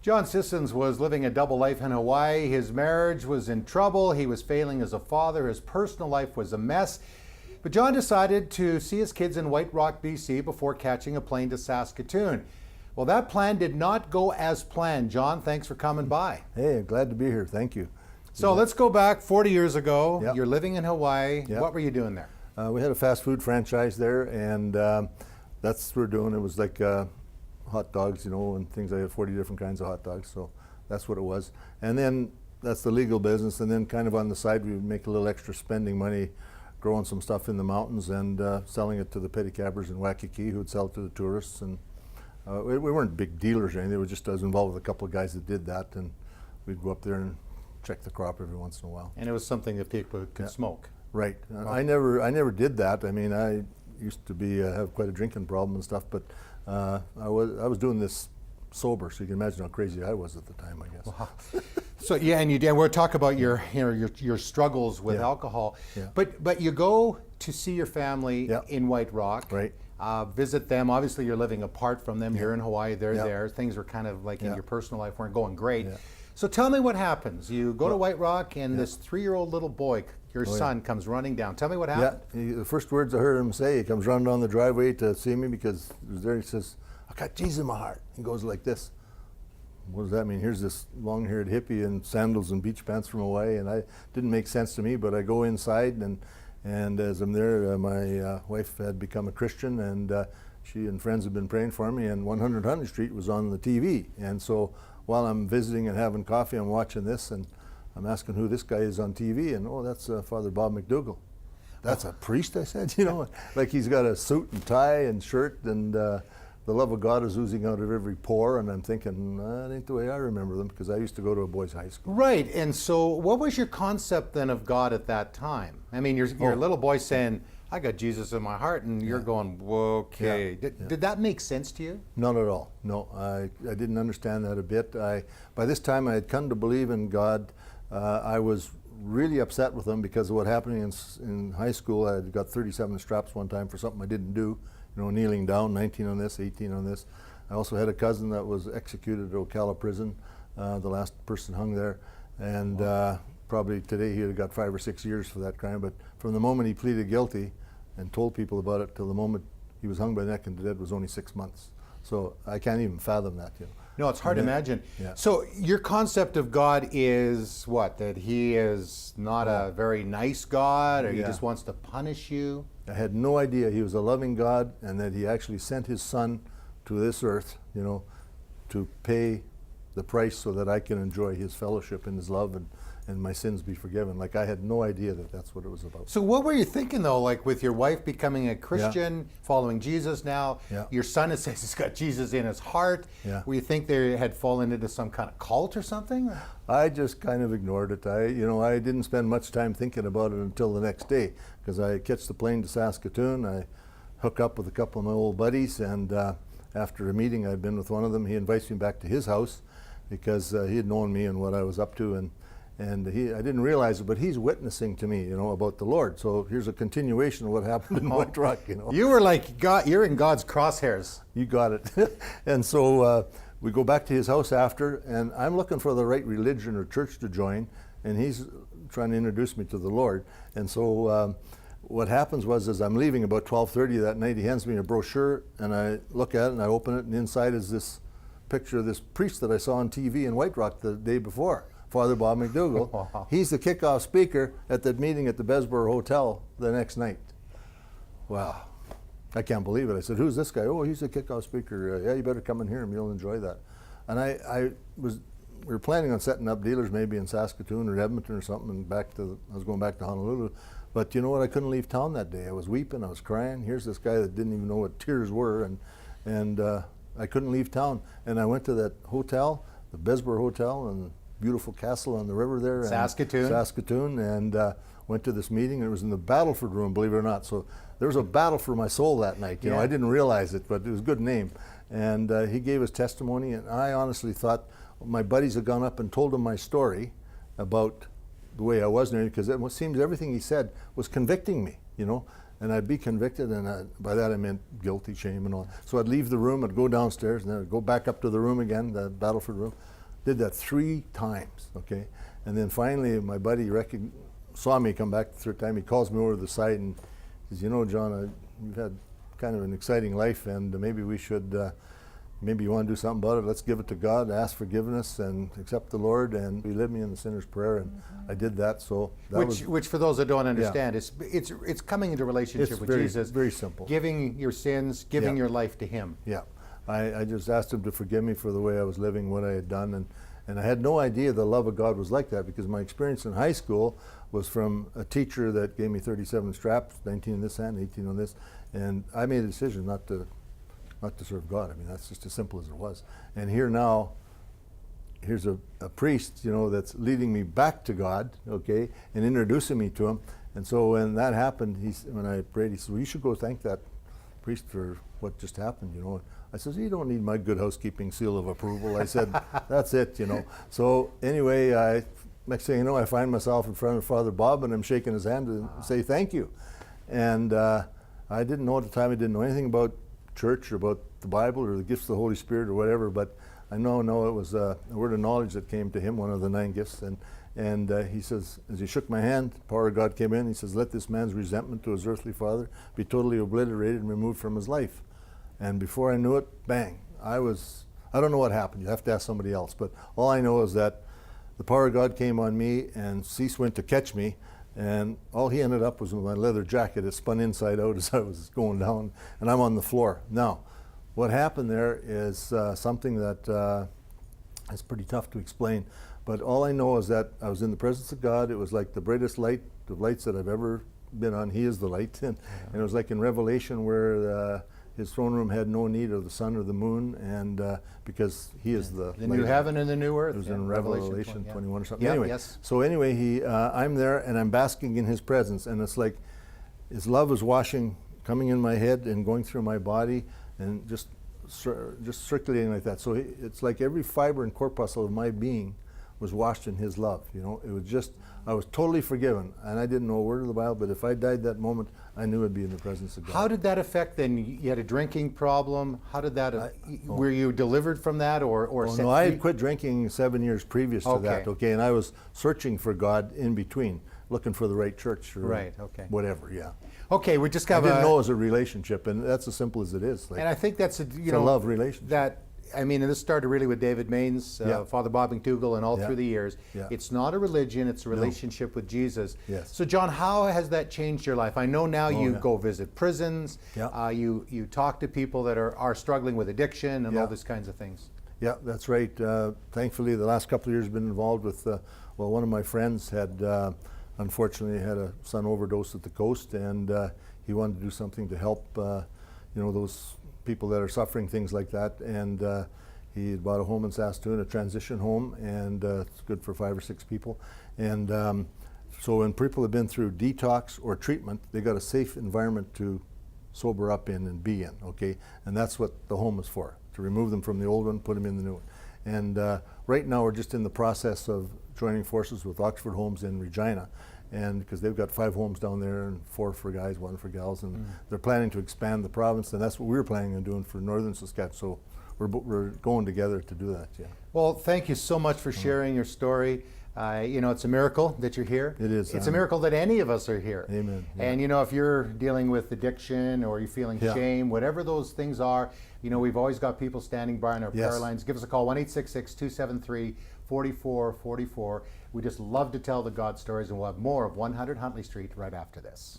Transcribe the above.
John SCISSONS was living a double life in Hawaii. His marriage was in trouble. He was failing as a father. His personal life was a mess. But John decided to see his kids in White Rock, BC before catching a plane to Saskatoon. Well, that plan did not go as planned. John, thanks for coming by. Hey, glad to be here. Thank you. So let's go back 40 years ago. Yep. You're living in Hawaii. Yep. What were you doing there? We had a fast food franchise there, and that's what we're doing. It was like hot dogs, you know, and things. I had 40 different kinds of hot dogs, so that's what it was. And then that's the legal business, and then kind of on the side we would make a little extra spending money growing some stuff in the mountains and selling it to the pedicabbers in Waikiki who would sell it to the tourists. And we weren't big dealers or anything. It was just I was involved with a couple of guys that did that, and we'd go up there and check the crop every once in a while. And it was something that people could smoke. Right. I never did that. I mean, I used to be have quite a drinking problem and stuff, but I was doing this sober, so you can imagine how crazy I was at the time, I guess. Wow. So yeah, and we'll talk about your struggles with alcohol. Yeah. But you go to see your family in White Rock. Right. Visit them. Obviously, you're living apart from them. You're in Hawaii. They're there. Things were kind of like in your personal life weren't going great. Yeah. So tell me what happens. You go to White Rock, and this 3-year-old little boy, your son, comes running down. Tell me what happened. Yeah, the first words I heard him say, he comes running down the driveway to see me because he was there. He says, "I got Jesus in my heart." He goes like this. What does that mean? Here's this long-haired hippie in sandals and beach pants from Hawaii, and it didn't make sense to me. But I go inside, and as I'm there, my wife had become a Christian, and she and friends had been praying for me. And 100 Hunter Street was on the TV, and so while I'm visiting and having coffee, I'm watching this, and I'm asking who this guy is on TV, and oh, that's Father Bob McDougall. That's a priest, I said, you know, like he's got a suit and tie and shirt, and the love of God is oozing out of every pore, and I'm thinking, that ain't the way I remember them, because I used to go to a boys' high school. Right, and so what was your concept then of God at that time? I mean, you're a little boy saying, "I got Jesus in my heart," and you're going, "Whoa, okay." Did that make sense to you? Not at all. No, I didn't understand that a bit. By this time I had come to believe in God. I was really upset with him because of what happened in high school. I had got 37 straps one time for something I didn't do. You know, kneeling down, 19 on this, 18 on this. I also had a cousin that was executed at Ocala prison, the last person hung there. And probably today he had got 5 or 6 years for that crime. But from the moment he pleaded guilty and told people about it till the moment he was hung by the neck and dead was only 6 months. So I can't even fathom that. You know. No, it's hard to imagine. Yeah. So your concept of God is what? That he is not a very nice God, or he just wants to punish you? I had no idea he was a loving God, and that he actually sent his son to this earth, you know, to pay the price so that I can enjoy his fellowship and his love and my sins be forgiven. Like, I had no idea that that's what it was about. So what were you thinking, though, like with your wife becoming a Christian, following Jesus now, your son says he's got Jesus in his heart. Were you think they had fallen into some kind of cult or something? I just kind of ignored it. I didn't spend much time thinking about it until the next day, because I catch the plane to Saskatoon. I hook up with a couple of my old buddies, and after a meeting I'd been with one of them, he invites me back to his house because he had known me and what I was up to, and I didn't realize it, but he's witnessing to me, you know, about the Lord. So here's a continuation of what happened in White Rock, you know. You were like God, you're in God's crosshairs. You got it. And so we go back to his house after, and I'm looking for the right religion or church to join, and he's trying to introduce me to the Lord. And so what happens was, as I'm leaving about 12:30 that night, he hands me a brochure, and I look at it, and I open it, and inside is this picture of this priest that I saw on TV in White Rock the day before. Father Bob McDougall. Wow. He's the kickoff speaker at that meeting at the Besborough Hotel the next night. Wow. I can't believe it. I said, "Who's this guy?" "Oh, he's the kickoff speaker. Yeah, you better come and hear him. You'll enjoy that." And we were planning on setting up dealers maybe in Saskatoon or Edmonton or something, and I was going back to Honolulu. But you know what? I couldn't leave town that day. I was weeping. I was crying. Here's this guy that didn't even know what tears were, and I couldn't leave town. And I went to that hotel, the Besborough Hotel, and beautiful castle on the river there. Saskatoon, and went to this meeting. It was in the Battleford room, believe it or not. So there was a battle for my soul that night. You know, I didn't realize it, but it was a good name. And he gave his testimony, and I honestly thought my buddies had gone up and told him my story about the way I was, because it seems everything he said was convicting me, you know. and I'd be convicted, and by that I meant guilty, shame, and all. So I'd leave the room, I'd go downstairs, and then I'd go back up to the room again, the Battleford room. Did that 3 times, okay? And then finally, my buddy saw me come back the 3rd time. He calls me over to the side and says, "You know, John, you've had kind of an exciting life, and maybe we should, maybe you want to do something about it. Let's give it to God, ask forgiveness, and accept the Lord." And He led me in the sinner's prayer, and I did that. So that which for those that don't understand, it's coming into relationship with Jesus. It's very simple. Giving your sins, giving your life to Him. Yeah, I just asked Him to forgive me for the way I was living, what I had done, and I had no idea the love of God was like that, because my experience in high school was from a teacher that gave me 37 straps, 19 on this hand, 18 on this, and I made a decision not to serve God. I mean, that's just as simple as it was. And here now, here's a priest, you know, that's leading me back to God, okay, and introducing me to Him. And so when that happened, when I prayed, he said, "Well, you should go thank that priest for what just happened, you know." I said, "You don't need my good housekeeping seal of approval." I said, "That's it, you know." So anyway, next thing you know, I find myself in front of Father Bob, and I'm shaking his hand to say thank you. And I didn't know at the time, I didn't know anything about church or about the Bible or the gifts of the Holy Spirit or whatever, but I know it was a word of knowledge that came to him, one of the 9 gifts, and he says, as he shook my hand, the power of God came in. He says, "Let this man's resentment to his earthly father be totally obliterated and removed from his life." And before I knew it, bang, I don't know what happened. You have to ask somebody else, but all I know is that the power of God came on me, and Cease went to catch me, and all he ended up was with my leather jacket. It spun inside out as I was going down, and I'm on the floor. Now, what happened there is something that is pretty tough to explain, but all I know is that I was in the presence of God. It was like the brightest light of lights that I've ever been on. He is the light. And it was like in Revelation where His throne room had no need of the sun or the moon, and because He is the light. new heaven and the new earth. It was in Revelation 21 or something. Yeah, anyway, yes. So anyway, I'm there and I'm basking in His presence, and it's like His love is coming in my head and going through my body, and just circulating like that. So it's like every fiber and corpuscle of my being was washed in His love. You know, it was just, I was totally forgiven, and I didn't know a word of the Bible, but if I died that moment, I knew I'd be in the presence of God. How did that affect then? You had a drinking problem. How did that, were you delivered from that or set no, free? I had quit drinking 7 years previous to that, Okay. okay, and I was searching for God in between, looking for the right church or Right, okay. whatever, yeah. Okay, we just I got didn't know it was a relationship, and that's as simple as it is. Like, and I think that's it's a love relationship. And this started really with David Maines, Yeah. Father Bob McDougall, and all Yeah. through the years. Yeah. It's not a religion, it's a relationship with Jesus. Yes. So John, how has that changed your life? I know now you yeah. go visit prisons, Yeah. you talk to people that are struggling with addiction and all Yeah. these kinds of things. Yeah, that's right. Thankfully, the last couple of years I've been involved with, one of my friends had, unfortunately, had a son overdose at the coast, and he wanted to do something to help, those people that are suffering things like that. And he had bought a home in Saskatoon, a transition home, and it's good for 5 or 6 people. And so when people have been through detox or treatment, they got a safe environment to sober up in and be in, okay? And that's what the home is for, to remove them from the old one, put them in the new one. And right now we're just in the process of joining forces with Oxford Homes in Regina, and because they've got 5 homes down there and 4 for guys, 1 for gals, and they're planning to expand the province, and that's what we're planning on doing for northern Saskatchewan. So we're going together to do that, yeah. Well, thank you so much for sharing your story. It's a miracle that you're here. It is. It's a miracle that any of us are here. Amen. Yeah. And if you're dealing with addiction or you're feeling shame, whatever those things are, we've always got people standing by on our prayer lines. Give us a call, 1-866-273-4444. We just love to tell the God stories, and we'll have more of 100 Huntley Street right after this.